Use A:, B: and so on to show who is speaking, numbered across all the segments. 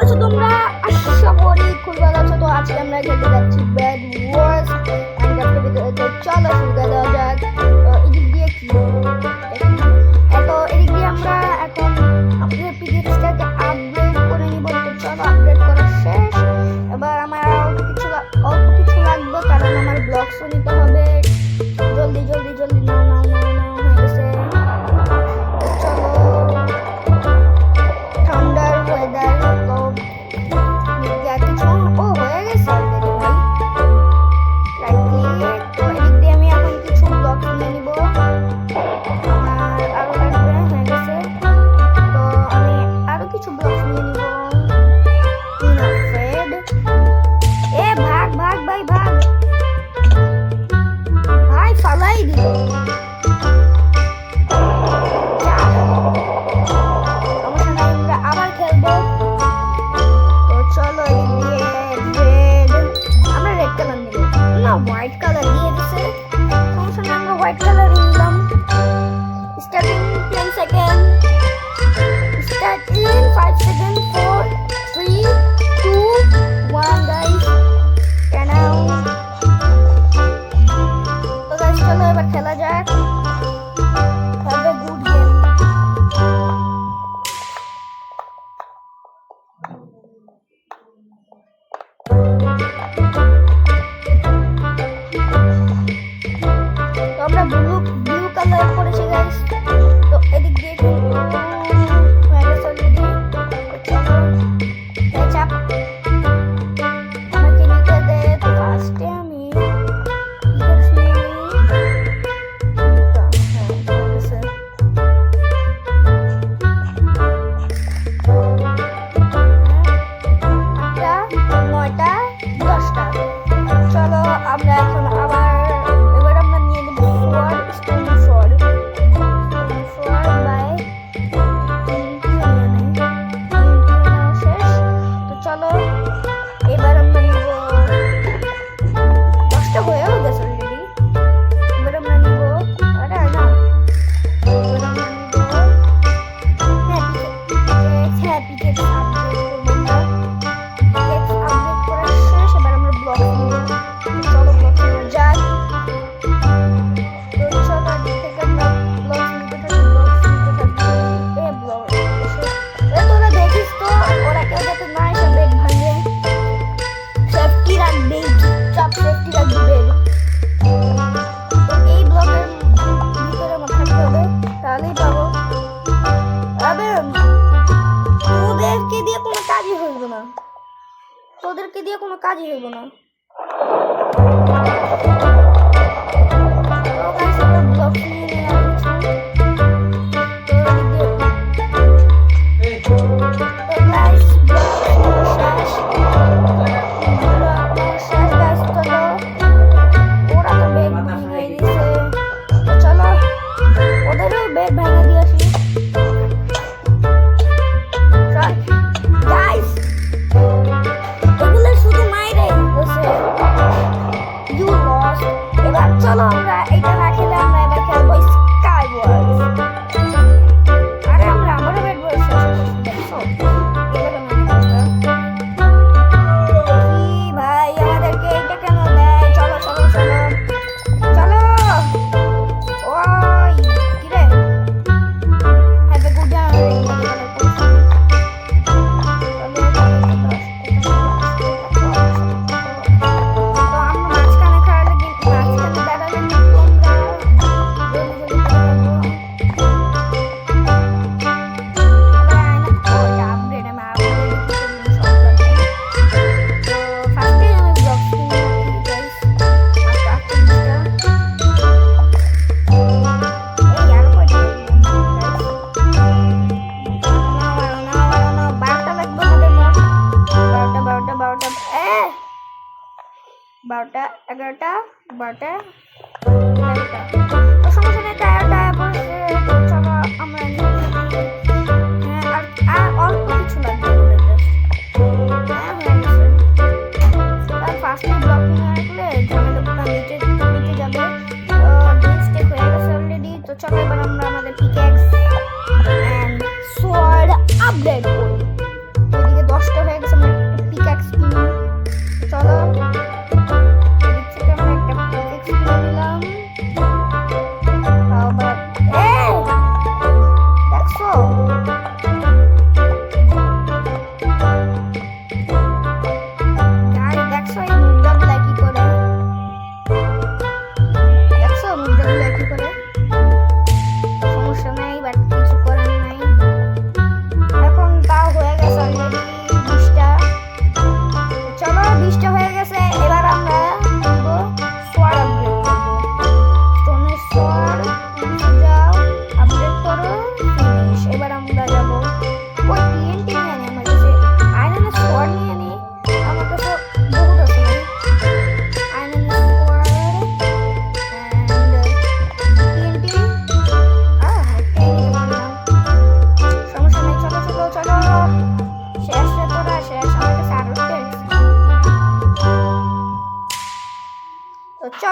A: আছো তোমরা? আশা করি খুব ভালো আছো। তো আজকে আমরা খেলতে যাচ্ছি ব্যাড ওয়ার্স তো চলো শুরু করে দেওয়া যাক। তো এদিক দিয়ে কি তো এদিক দিয়ে আমরা এখন আমাদের পিডিএফটাকে আপগ্রেড করে নিব। তো চলো আপগ্রেড করা শেষ। এবার আমার অল্প কিছু লাগবে, কারণ আমার ব্লগসও নিতে হবে। জলদি জলদি জলদি নাও নাও নাও নাও হয়ে গেছে। চলো ঠান্ডার ওয়েদার তো কিছু হয়ে গেছে অলরেডি ভাই। Right click. তো এদিক দিয়ে আমি এখন কিছু ব্লগস নিয়ে নিব। আমার আরো লাগবে, হয়ে গেছে। তো আমি আরো কিছু ব্লগস নিয়ে নিব। এ ভাগ ভাগ ভাই ভাগ ভাই, ফালাই দিল। আমরা আবার খেলবো। তো চলো এদিক দিয়ে রেড, আমরা রেড কালার নিব না, হোয়াইট কালার নিয়ে দিছে। সমস্যা নেই, আমরা হোয়াইট কালার নিলাম। Starting 10 second, start in 5 second, 4 3 2 1 guys. কেন তো গাইস চলো এবার খেলা যাক। Have a good game. তো আমরা ব্লু কালার করেছি গাইস। তো এদিক দিয়ে কিন্তু হয়ে গেছে অলরেডি। চলো চাপ আমাকে নিতে দে। তো ফার্স্টে আমি চলো আমরা এখন আবার এবার আমরা নিয়ে নেব সোয়ার্ড, স্টোন সোয়ার্ড বাই শেষ। তো চলো এবার আমরা নিব 10টা হয়েও গেছে অলরেডি। এবার আমরা নিব আরে না, এবার আমরা নিব হ্যাপি কেক আপডেট করা শেষ। এবার আমরা ব্লক নিব। চলো ব্লক নেওয়া যাক। তো চলো এদিক থেকে আমরা ব্লক নিতে থাকি। এ ব্লক তোরা দেখিস তো ওরা কেউ যাতে না এসে বেড ভাঙে। সেফটি রাখবে, চুপচাপ সেফটি রাখবে বেড। তো এই ব্লকের ভিতরে আমার থাকতে হবে, তাহলেই পাবো। আবে তোদেরকে দিয়ে কোনো কাজই হইব না, তোদেরকে দিয়ে কোনো কাজই হইব না। ব্লক নিয়ে নেওয়া ওরা তো বেড ভেঙে দিয়েছে। তো চলো ওদেরও বেড ভেঙে দিয়ে আসি। গাইস এগুলো শুধু মাইরে বসে ইউ লস্ট। এবার চলো আমরা এটা না খেলে আমরা এবার খেলবো স্কাই ওয়ার্স। আরে আমরা আবারও বেড ওয়ার্স দেখছো কি ভাই, আমাদেরকে এটা কেন দেয়? চলো চলো চলো চলো। ওই কি রে, হ্যাভ এ গুড ডে। বারোটা 11টা 12টা 13টা। তো সমস্যা নেই, টায়ার বসে। তো চলো আমরা আর অল্প কিছু লাগবে ওদের। হ্যাঁ হয়ে গেছে। আর ফার্স্টে ব্লক নিয়ে রাখলে ঝামেলাগুলো মিটে যাবে। মিস্টেক হয়ে গেছে অলরেডি। তো চলো এবার আমরা আমাদের পিকেক্স অ্যান্ড সোয়ার্ড আপডেট করি। ওইদিকে 10টা হয়ে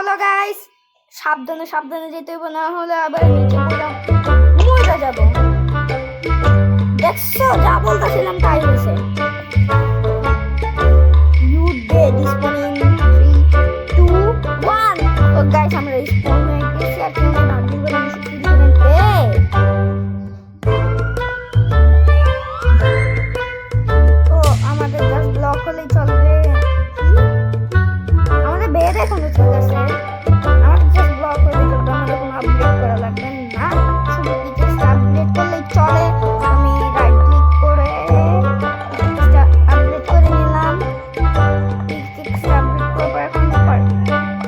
A: চলো গাইস, সাবধানে সাবধানে যেতে হবে, না হলে আবার নিচে পড়লাম মরে যাবো। দেখছো যা বলতেছিলাম তাই হয়েছে। You dead, spawning 3, 2, 1. তো গাইস আমরা স্পন হয়ে গেছি আর কেউ ভাবছি বলে আমি শুধু তো আমাদের জাস্ট ব্লক হলেই চলবে। আমাদের বেড এখনো ঠিক আছে, আমাদের জাস্ট ব্লক হলেই চলবে, আমাদের কোনো আপডেট করা লাগবে না, শুধু পিকেক্সটা আপডেট করলেই চলে। আমি রাইট ক্লিক করে পিকেক্সটা আপডেট করে নিলাম, পিকেক্সটা আপডেট করবো এখন।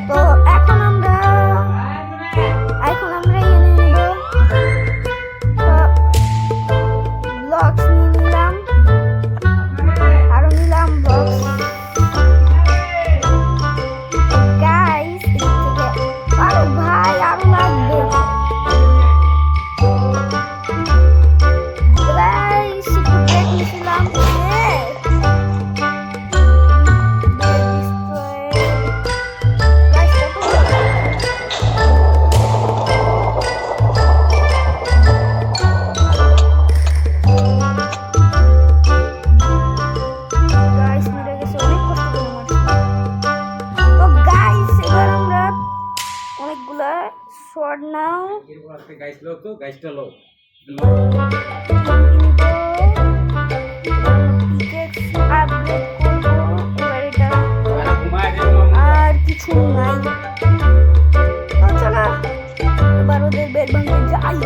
A: তো এখন আমরা ইয়ে নিয়ে নিব, ব্লকস নিয়ে নিলাম, আরো নিলাম ব্লকস। গাইস আরে ভাই আরো লাগবে। গাইস একটু ব্রেক নিছিলাম, শর্ট নাও
B: গাইস লো তো গাইসটা লো
A: আপডেট করবো এবার এটা আর কিছু নাই। চলো এবার ওদের বেড ভাঙতে যাই।